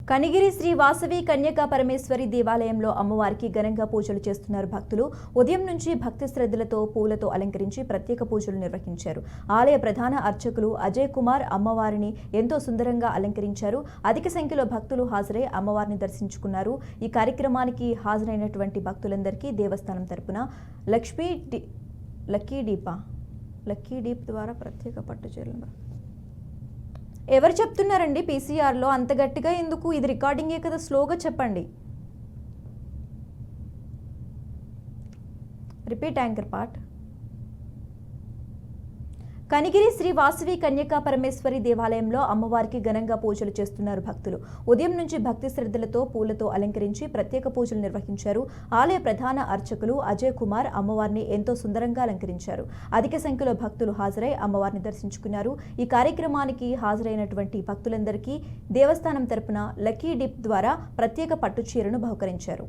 కనిగిరి శ్రీ వాసవి కన్యకా పరమేశ్వరి దేవాలయంలో అమ్మవారికి ఘనంగా పూజలు చేస్తున్నారు భక్తులు. ఉదయం నుంచి భక్తి శ్రద్ధలతో పూలతో అలంకరించి ప్రత్యేక పూజలు నిర్వహించారు. ఆలయ ప్రధాన అర్చకులు అజయ్ కుమార్ అమ్మవారిని ఎంతో సుందరంగా అలంకరించారు. అధిక సంఖ్యలో భక్తులు హాజరై అమ్మవారిని దర్శించుకున్నారు. ఈ కార్యక్రమానికి హాజరైనటువంటి భక్తులందరికీ దేవస్థానం తరపున లక్కీ డీప్ ద్వారా ప్రత్యేక పట్టు చీరలు. ఎవరు చెప్తున్నారండి పీసీఆర్లో అంత గట్టిగా ఎందుకు? ఇది రికార్డింగే కదా, స్లోగా చెప్పండి. Repeat anchor part. Kanigiri Sri Vasavi Kanyaka Parameshwari దేవాలయంలో అమ్మవారికి ఘనంగా పూజలు చేస్తున్నారు భక్తులు. ఉదయం నుంచి భక్తి శ్రద్ధలతో పూలతో అలంకరించి ప్రత్యేక పూజలు నిర్వహించారు. ఆలయ ప్రధాన అర్చకులు అజయ్ కుమార్ అమ్మవారిని ఎంతో సుందరంగా అలంకరించారు. అధిక సంఖ్యలో భక్తులు హాజరై అమ్మవారిని దర్శించుకున్నారు. ఈ కార్యక్రమానికి హాజరైనటువంటి భక్తులందరికీ దేవస్థానం తరపున లక్కీ డిప్ ద్వారా ప్రత్యేక పట్టు చీరను బహుకరించారు.